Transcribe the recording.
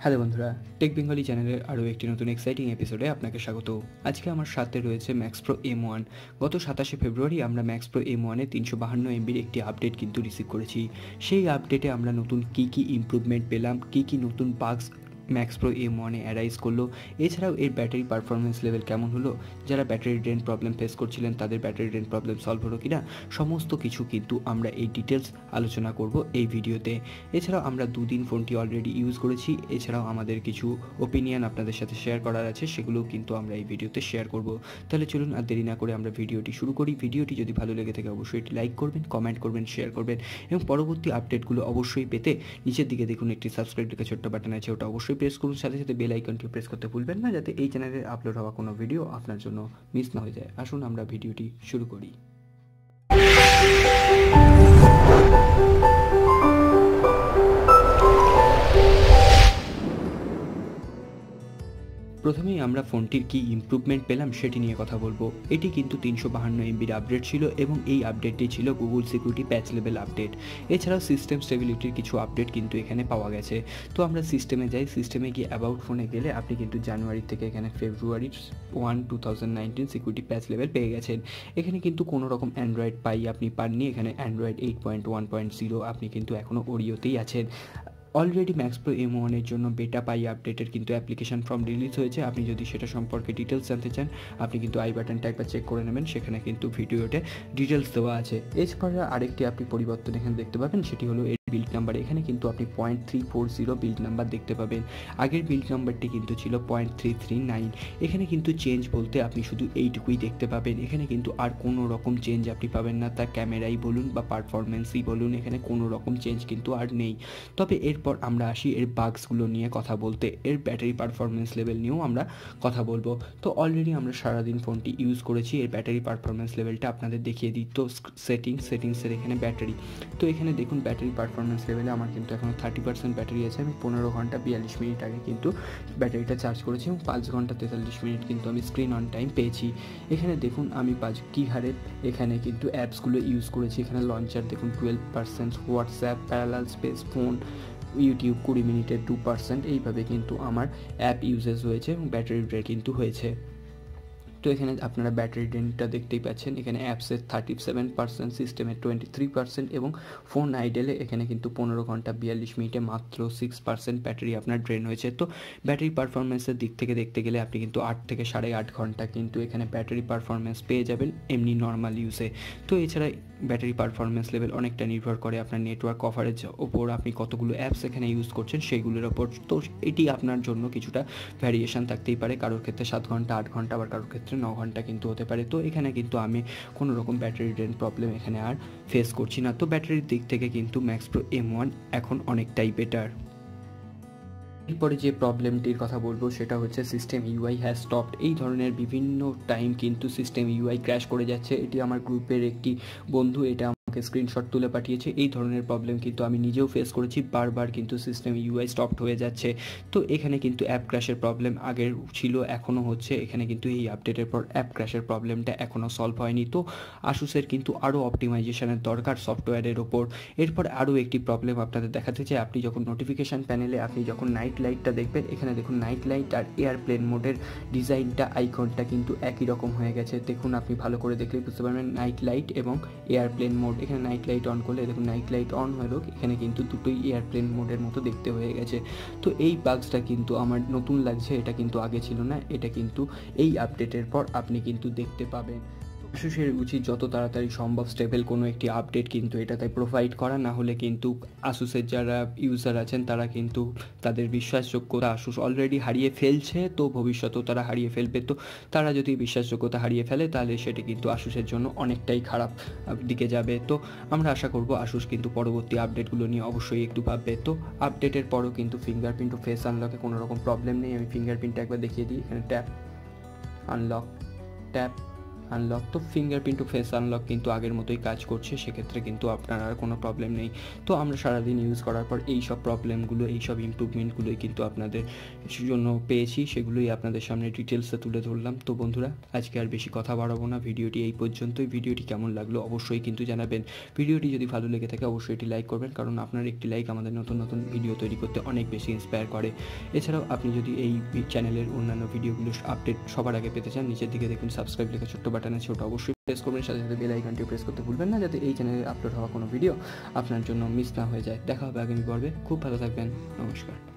Hello বন্ধুরা, take Bengali চ্যানেলের আরও একটি নতুন এক্সাইটিং এপিসোডে আপনাকে স্বাগত। আজকে আমার সাথে রয়েছে ম্যাক্স প্রো M1। গত 27শে ফেব্রুয়ারি আমরা ম্যাক্স প্রো M1-এ 352 MBর একটি আপডেট কিন্তু রিসিভ করেছি। সেই আপডেটে আমরা নতুন কী ইমপ্রুভমেন্ট পেলাম, কী নতুন বাগস ম্যাক্স প্রো M1-এ অ্যারাইজ করলো, এছাড়াও এর ব্যাটারি পারফরমেন্স লেভেল কেমন হলো, যারা ব্যাটারি ড্রেন প্রবলেম ফেস করছিলেন তাদের ব্যাটারি ড্রেন প্রবলেম সলভ হলো কিনা, সমস্ত কিছু কিন্তু আমরা এই ডিটেলস আলোচনা করব এই ভিডিওতে। এছাড়াও আমরা দুদিন ফোনটি অলরেডি ইউজ করেছি, এছাড়াও আমাদের কিছু ওপিনিয়ন আপনাদের সাথে শেয়ার করার আছে, সেগুলোও কিন্তু আমরা এই ভিডিওতে শেয়ার করব। তাহলে চলুন আর দেরি না করে আমরা ভিডিওটি শুরু করি। ভিডিওটি যদি ভালো লেগে থাকে অবশ্যই এটি লাইক করবেন, কমেন্ট করবেন, শেয়ার করবেন এবং পরবর্তী আপডেটগুলো অবশ্যই পেতে নিচের দিকে দেখুন একটি সাবস্ক্রাইব লেখা ছোট্ট বাটন আছে, ওটা অবশ্যই প্রেস করুন। সাথে সাথে বেল আইকনটি প্রেস করতে ভুলবেন না, যাতে এই চ্যানেলে আপলোড হওয়া কোনো ভিডিও আপনার জন্য মিস না হয়ে যায়। আসুন আমরা ভিডিওটি শুরু করি। প্রথমেই আমরা ফোনটির কি ইমপ্রুভমেন্ট পেলাম সেটি নিয়ে কথা বলবো। এটি কিন্তু 352 MBর আপডেট ছিল এবং এই আপডেটটি ছিল গুগল সিকিউরিটি প্যাচ লেভেল আপডেট। এছাড়াও সিস্টেম স্টেবিলিটির কিছু আপডেট কিন্তু এখানে পাওয়া গেছে। তো আমরা সিস্টেমে যাই। সিস্টেমে গিয়ে অ্যাবাউট ফোনে গেলে আপনি কিন্তু জানুয়ারি থেকে এখানে ফেব্রুয়ারি 1, 2019 সিকিউরিটি প্যাচ লেভেল পেয়ে গেছেন। এখানে কিন্তু কোনো রকম অ্যান্ড্রয়েড পাই আপনি পাননি। এখানে অ্যান্ড্রয়েড 8.1.0 আপনি কিন্তু এখনও ওরিওতেই আছেন। অলরেডি ম্যাক্স প্রো M1-এর জন্য বেটা পাই আপডেটের কিন্তু অ্যাপ্লিকেশন ফর্ম রিলিজ হয়েছে। আপনি যদি সেটা সম্পর্কে ডিটেলস জানতে চান আপনি কিন্তু আই বাটনটা একবার চেক করে নেবেন, সেখানে কিন্তু ভিডিওতে ডিটেলস দেওয়া আছে। এছাড়া আরেকটি আপনি পরিবর্তন এখানে দেখতে পাবেন, সেটি হলো এর বিল্ড নাম্বার। এখানে কিন্তু আপনি 0.340 বিল্ড নাম্বার দেখতে পাবেন। আগের বিল্ড নাম্বারটি কিন্তু ছিল 0.339। এখানে কিন্তু চেঞ্জ বলতে আপনি শুধু এইটুকুই দেখতে পাবেন। এখানে কিন্তু আর কোনো রকম চেঞ্জ আপনি পাবেন না, তার ক্যামেরাই বলুন বা পারফরমেন্সই বলুন, এখানে কোনো রকম চেঞ্জ কিন্তু আর নেই। তবে এরপর আমরা আসি এর বাগসগুলো নিয়ে কথা বলতে, এর ব্যাটারি পারফরমেন্স লেভেল নিয়েও আমরা কথা বলবো। তো অলরেডি আমরা সারাদিন ফোনটি ইউজ করেছি। এর ব্যাটারি পারফরমেন্স লেভেলটা আপনাদের দেখিয়ে দিই। তো সেটিংসের এখানে ব্যাটারি, তো এখানে দেখুন ব্যাটারি পারফরমেন্স লেভেলে আমার কিন্তু এখনও 30% ব্যাটারি আছে। আমি 15 ঘন্টা 42 মিনিট আগে কিন্তু ব্যাটারিটা চার্জ করেছি এবং 5 ঘন্টা 43 মিনিট কিন্তু আমি স্ক্রিন অন টাইম পেয়েছি। এখানে দেখুন আমি কী হারে এখানে কিন্তু অ্যাপসগুলো ইউজ করেছি। এখানে লঞ্চার দেখুন 12%, WhatsApp, parallel space, phone, YouTube 20 মিনিটে 2%, এইভাবে কিন্তু আমার অ্যাপ ইউজেস হয়েছে এবং ব্যাটারি ড্রেন কিন্তু হয়েছে। তো এখানে আপনারা ব্যাটারি ড্রেনটা দেখতেই পাচ্ছেন। এখানে অ্যাপসের 37%, সিস্টেমের 23% এবং ফোন আইডেলে এখানে কিন্তু 15 ঘন্টা 42 মিনিটে মাত্র 6% ব্যাটারি আপনার ড্রেন হয়েছে। তো ব্যাটারি পারফরমেন্সের দিক থেকে দেখতে গেলে আপনি কিন্তু 8 থেকে 8.5 ঘন্টা কিন্তু এখানে ব্যাটারি পারফরমেন্স পেয়ে যাবেন এমনি নর্মাল ইউজে। তো এছাড়া ব্যাটারি পারফরমেন্স লেভেল অনেকটা নির্ভর করে আপনার নেটওয়ার্ক কভারেজ ওপর, আপনি কতগুলো অ্যাপস এখানে ইউজ করছেন সেইগুলোর ওপর। তো এটি আপনার জন্য কিছুটা ভ্যারিয়েশন থাকতেই পারে, কারোর ক্ষেত্রে 7 ঘন্টা 8 ঘন্টা, আবার কারোর ক্ষেত্রে 9 ঘন্টা কিন্তু হতে পারে। তো এখানে কিন্তু আমি কোনো রকম ব্যাটারি ড্রেন প্রবলেম এখানে আর ফেস করছি না। তো ব্যাটারির দিক থেকে কিন্তু ম্যাক্স প্রো M1 এখন অনেকটাই বেটার। এরপরে যে প্রবলেমটির কথা বলবো সেটা হচ্ছে সিস্টেম ইউআই হ্যাজ স্টপড। এই ধরনের বিভিন্ন টাইম কিন্তু সিস্টেম ইউআই ক্র্যাশ করে যাচ্ছে। এটি আমার গ্রুপের একটি বন্ধু এটা আমাকে স্ক্রিনশট তুলে পাঠিয়েছে। এই ধরনের প্রবলেম কিন্তু আমি নিজেও ফেস করেছি, বারবার কিন্তু সিস্টেম ইউআই স্টপড হয়ে যাচ্ছে। তো এখানে কিন্তু অ্যাপ ক্র্যাশের প্রবলেম আগের ছিল, এখনও হচ্ছে। এখানে কিন্তু এই আপডেটের পর অ্যাপ ক্র্যাশের প্রবলেমটা এখনও সলভ হয়নি। তো আসুসের কিন্তু আরও অপটিমাইজেশনের দরকার সফটওয়্যারের ওপর। এরপর আরও একটি প্রবলেম আপনাদের দেখাতে চাই। আপনি যখন নোটিফিকেশান প্যানেলে আপনি যখন নাইট লাইটটা দেখবেন, এখানে দেখুন নাইট লাইট আর এয়ারপ্লেন মোডের ডিজাইনটা, আইকনটা কিন্তু একই রকম হয়ে গেছে। দেখুন আপনি ভালো করে দেখলে বুঝতে পারবেন নাইট লাইট এবং এয়ারপ্লেন মোড। এখানে নাইট লাইট অন করলে দেখুন নাইট লাইট অন হলো, এখানে কিন্তু দুটোই এয়ারপ্লেন মোডের মতো দেখতে হয়ে গেছে। তো এই বাগসটা কিন্তু আমার নতুন লাগছে, এটা কিন্তু আগে ছিল না। এটা কিন্তু এই আপডেটের পর আপনি কিন্তু দেখতে পাবেন। আসুসের উচিত যত তাড়াতাড়ি সম্ভব স্টেবল কোনো একটি আপডেট কিন্তু এটাতে প্রোভাইড করা, না হলে কিন্তু আসুসের যারা ইউজার আছেন তারা কিন্তু তাদের বিশ্বাসযোগ্যতা আসুস অলরেডি হারিয়ে ফেলছে, তো ভবিষ্যতেও তারা হারিয়ে ফেলবে। তো তারা যদি বিশ্বাসযোগ্যতা হারিয়ে ফেলে তাহলে সেটি কিন্তু আসুসের জন্য অনেকটাই খারাপ দিকে যাবে। তো আমরা আশা করব আসুস কিন্তু পরবর্তী আপডেটগুলো নিয়ে অবশ্যই একটু ভাববে। তো আপডেটের পরও কিন্তু ফিঙ্গারপ্রিন্ট ও ফেস আনলকে কোনো রকম প্রবলেম নেই। আমি ফিঙ্গারপ্রিন্টটা একবার দেখিয়ে দিই। এখানে ট্যাপ, আনলক, ট্যাপ, আনলক। তো ফিঙ্গারপ্রিন্ট ও ফেস আনলক কিন্তু আগের মতোই কাজ করছে, সেক্ষেত্রে কিন্তু আপনার আর কোনো প্রবলেম নেই। তো আমরা সারাদিন ইউজ করার পর এই সব প্রবলেমগুলো, এই সব ইমপ্রুভমেন্টগুলোই কিন্তু আপনাদের জন্য পেয়েছি, সেগুলোই আপনাদের সামনে ডিটেলসে তুলে ধরলাম। তো বন্ধুরা, আজকে আর বেশি কথা বাড়াবো না, ভিডিওটি এই পর্যন্তই। ভিডিওটি কেমন লাগলো অবশ্যই কিন্তু জানাবেন। ভিডিওটি যদি ভালো লেগে থাকে অবশ্যই এটি লাইক করবেন, কারণ আপনার একটি লাইক আমাদের নতুন নতুন ভিডিও তৈরি করতে অনেক বেশি ইন্সপায়ার করে। এছাড়াও আপনি যদি এই চ্যানেলের অন্যান্য ভিডিওগুলোর আপডেট সবার আগে পেতে চান, নিচের দিকে দেখুন সাবস্ক্রাইব লেখা ছোট্ট বাটন আছে, ওটা অবশ্যই প্রেস করবেন। সাথে সাথে বেল আইকনটি প্রেস করতে ভুলবেন না, যাতে এই চ্যানেলে আপলোড হওয়া কোনো ভিডিও আপনার জন্য মিস না হয়ে যায়। দেখা হবে আগামী পর্বে। খুব ভালো থাকবেন। নমস্কার।